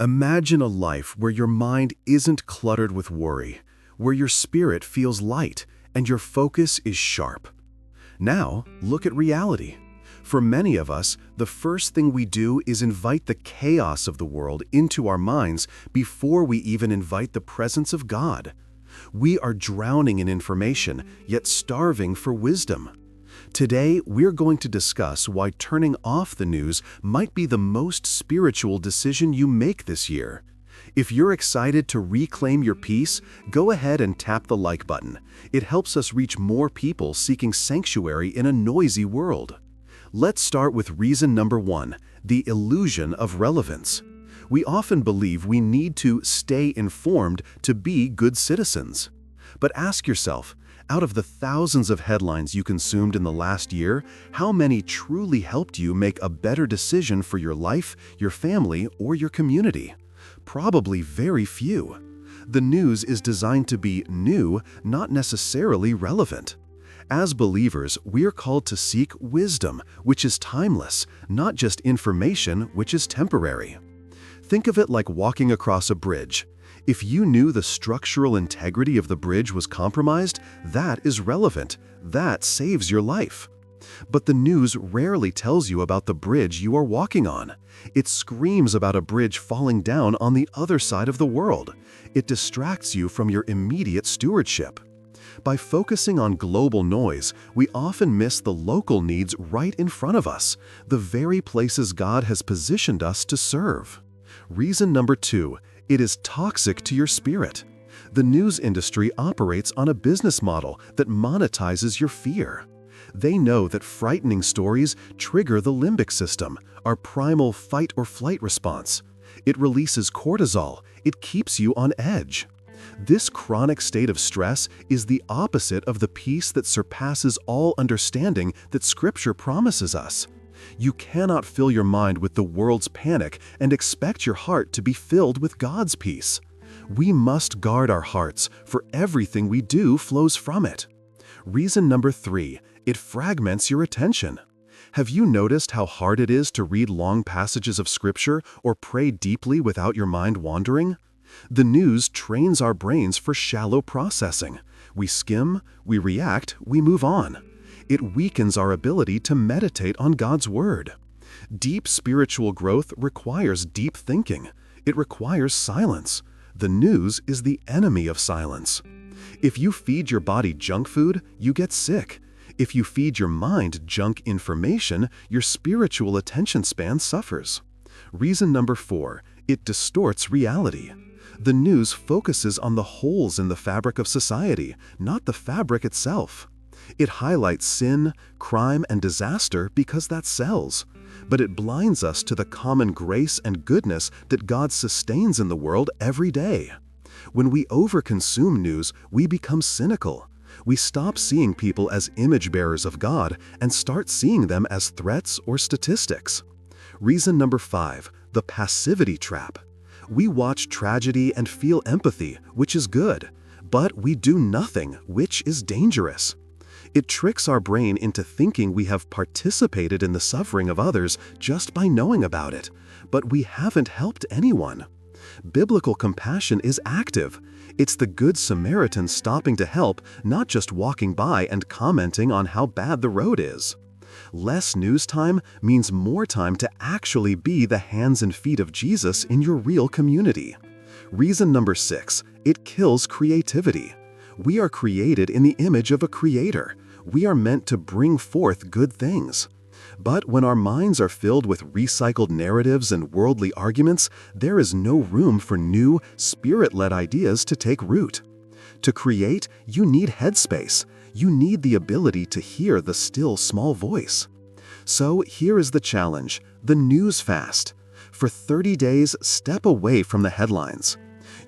Imagine a life where your mind isn't cluttered with worry, where your spirit feels light and your focus is sharp. Now, look at reality. For many of us, the first thing we do is invite the chaos of the world into our minds before we even invite the presence of God. We are drowning in information, yet starving for wisdom. Today, we're going to discuss why turning off the news might be the most spiritual decision you make this year. If you're excited to reclaim your peace, go ahead and tap the like button. It helps us reach more people seeking sanctuary in a noisy world. Let's start with reason number 1, the illusion of relevance. We often believe we need to stay informed to be good citizens. But ask yourself, out of the thousands of headlines you consumed in the last year, how many truly helped you make a better decision for your life, your family, or your community? Probably very few. The news is designed to be new, not necessarily relevant. As believers, we're called to seek wisdom, which is timeless, not just information, which is temporary. Think of it like walking across a bridge. If you knew the structural integrity of the bridge was compromised, that is relevant. That saves your life. But the news rarely tells you about the bridge you are walking on. It screams about a bridge falling down on the other side of the world. It distracts you from your immediate stewardship. By focusing on global noise, we often miss the local needs right in front of us, the very places God has positioned us to serve. Reason number 2, it is toxic to your spirit. The news industry operates on a business model that monetizes your fear. They know that frightening stories trigger the limbic system, our primal fight or flight response. It releases cortisol. It keeps you on edge. This chronic state of stress is the opposite of the peace that surpasses all understanding that Scripture promises us. You cannot fill your mind with the world's panic and expect your heart to be filled with God's peace. We must guard our hearts, for everything we do flows from it. Reason number 3, it fragments your attention. Have you noticed how hard it is to read long passages of Scripture or pray deeply without your mind wandering? The news trains our brains for shallow processing. We skim, we react, we move on. It weakens our ability to meditate on God's Word. Deep spiritual growth requires deep thinking. It requires silence. The news is the enemy of silence. If you feed your body junk food, you get sick. If you feed your mind junk information, your spiritual attention span suffers. Reason number 4, it distorts reality. The news focuses on the holes in the fabric of society, not the fabric itself. It highlights sin, crime, and disaster because that sells. But it blinds us to the common grace and goodness that God sustains in the world every day. When we overconsume news, we become cynical. We stop seeing people as image bearers of God and start seeing them as threats or statistics. Reason number 5, the passivity trap. We watch tragedy and feel empathy, which is good, but we do nothing, which is dangerous. It tricks our brain into thinking we have participated in the suffering of others just by knowing about it, but we haven't helped anyone. Biblical compassion is active. It's the Good Samaritan stopping to help, not just walking by and commenting on how bad the road is. Less news time means more time to actually be the hands and feet of Jesus in your real community. Reason number 6, it kills creativity. We are created in the image of a creator. We are meant to bring forth good things. But when our minds are filled with recycled narratives and worldly arguments, there is no room for new, spirit-led ideas to take root. To create, you need headspace. You need the ability to hear the still small voice. So here is the challenge, the news fast. For 30 days, step away from the headlines.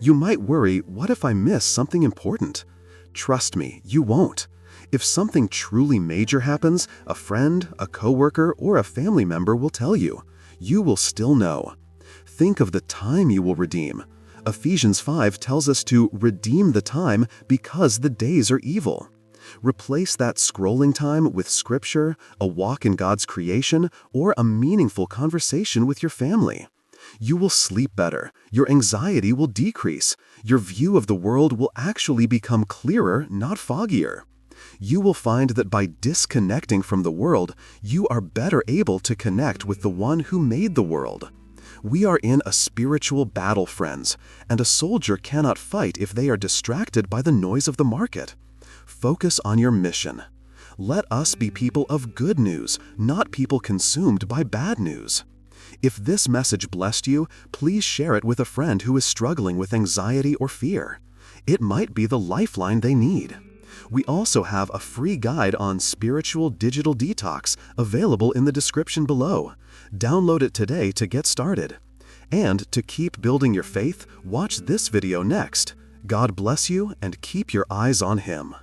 You might worry, what if I miss something important? Trust me, you won't. If something truly major happens, a friend, a coworker, or a family member will tell you. You will still know. Think of the time you will redeem. Ephesians 5 tells us to redeem the time because the days are evil. Replace that scrolling time with Scripture, a walk in God's creation, or a meaningful conversation with your family. You will sleep better, your anxiety will decrease, your view of the world will actually become clearer, not foggier. You will find that by disconnecting from the world, you are better able to connect with the one who made the world. We are in a spiritual battle, friends, and a soldier cannot fight if they are distracted by the noise of the market. Focus on your mission. Let us be people of good news, not people consumed by bad news. If this message blessed you, please share it with a friend who is struggling with anxiety or fear. It might be the lifeline they need. We also have a free guide on spiritual digital detox available in the description below. Download it today to get started. And to keep building your faith, watch this video next. God bless you and keep your eyes on Him.